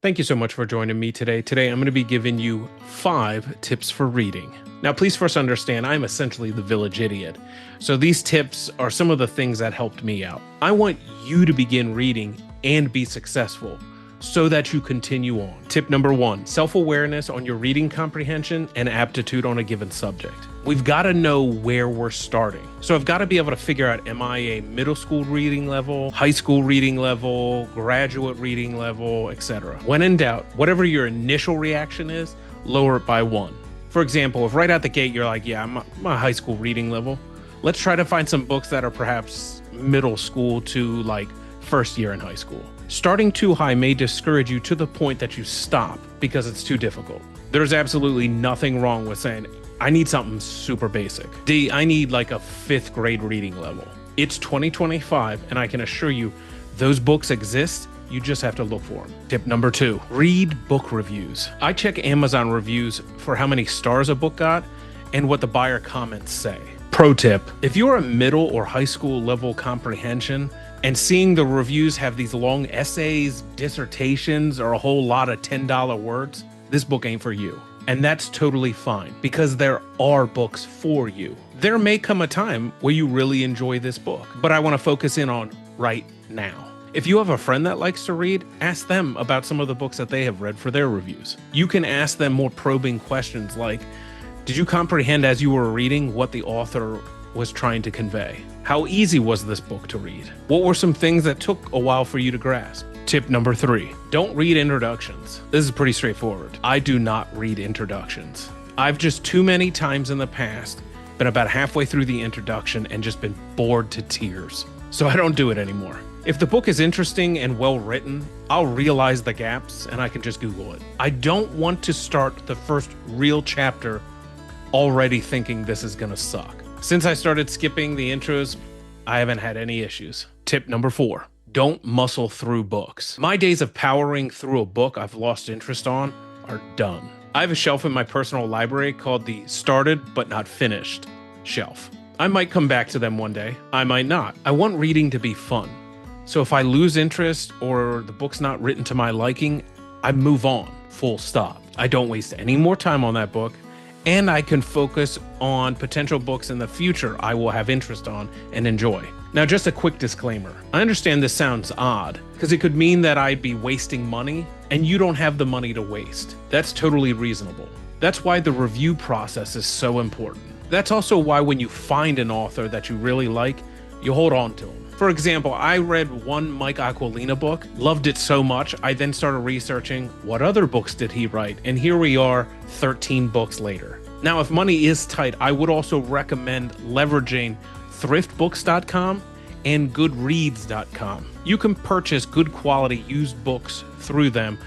Thank you so much for joining me today. Today, I'm going to be giving you 5 tips for reading. Now, please first understand, I'm essentially the village idiot. So these tips are some of the things that helped me out. I want you to begin reading and be successful so that you continue on. Tip number 1, self-awareness on your reading comprehension and aptitude on a given subject. We've got to know where we're starting. So I've got to be able to figure out, am I a middle school reading level, high school reading level, graduate reading level, etc. When in doubt, whatever your initial reaction is, lower it by 1. For example, if right out the gate you're like, yeah, I'm a high school reading level, let's try to find some books that are perhaps middle school to like first year in high school. Starting too high may discourage you to the point that you stop because it's too difficult. There's absolutely nothing wrong with saying, I need something super basic. I need like a 5th grade reading level. It's 2025, and I can assure you those books exist. You just have to look for them. Tip number 2, read book reviews. I check Amazon reviews for how many stars a book got and what the buyer comments say. Pro tip, if you're a middle or high school level comprehension and seeing the reviews have these long essays, dissertations, or a whole lot of $10 words, this book ain't for you. And that's totally fine because there are books for you. There may come a time where you really enjoy this book, but I want to focus in on right now. If you have a friend that likes to read, ask them about some of the books that they have read for their reviews. You can ask them more probing questions like, did you comprehend as you were reading what the author was trying to convey? How easy was this book to read? What were some things that took a while for you to grasp? Tip number 3, don't read introductions. This is pretty straightforward. I do not read introductions. I've just too many times in the past been about halfway through the introduction and just been bored to tears. So I don't do it anymore. If the book is interesting and well written, I'll realize the gaps and I can just Google it. I don't want to start the first real chapter already thinking this is gonna suck. Since I started skipping the intros, I haven't had any issues. Tip number 4, don't muscle through books. My days of powering through a book I've lost interest on are done. I have a shelf in my personal library called the started but not finished shelf. I might come back to them one day, I might not. I want reading to be fun. So if I lose interest or the book's not written to my liking, I move on, full stop. I don't waste any more time on that book, and I can focus on potential books in the future I will have interest on and enjoy. Now, just a quick disclaimer. I understand this sounds odd because it could mean that I'd be wasting money and you don't have the money to waste. That's totally reasonable. That's why the review process is so important. That's also why when you find an author that you really like, you hold on to them. For example, I read one Mike Aquilina book, loved it so much, I then started researching what other books did he write, and here we are 13 books later. Now, if money is tight, I would also recommend leveraging thriftbooks.com and goodreads.com. You can purchase good quality used books through them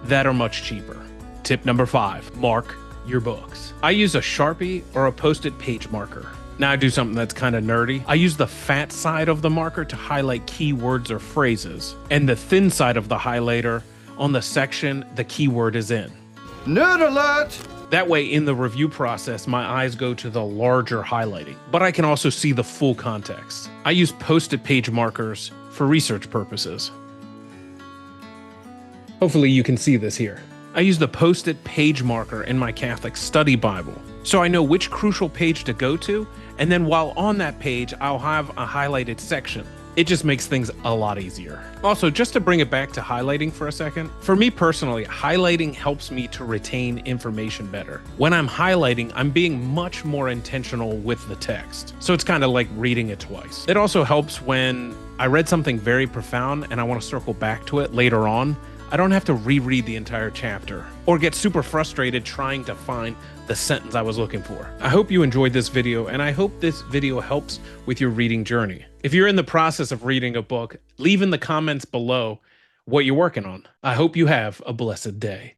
that are much cheaper. Tip number 5, mark your books. I use a Sharpie or a Post-it page marker. Now I do something that's kind of nerdy. I use the fat side of the marker to highlight keywords or phrases, and the thin side of the highlighter on the section the keyword is in. Nerd alert! That way, in the review process, my eyes go to the larger highlighting, but I can also see the full context. I use Post-it page markers for research purposes. Hopefully you can see this here. I use the Post-it page marker in my Catholic study Bible, so I know which crucial page to go to, and then while on that page, I'll have a highlighted section. It just makes things a lot easier. Also, just to bring it back to highlighting for a second, for me personally, highlighting helps me to retain information better. When I'm highlighting, I'm being much more intentional with the text. So it's kind of like reading it twice. It also helps when I read something very profound and I want to circle back to it later on. I don't have to reread the entire chapter or get super frustrated trying to find the sentence I was looking for. I hope you enjoyed this video, and I hope this video helps with your reading journey. If you're in the process of reading a book, leave in the comments below what you're working on. I hope you have a blessed day.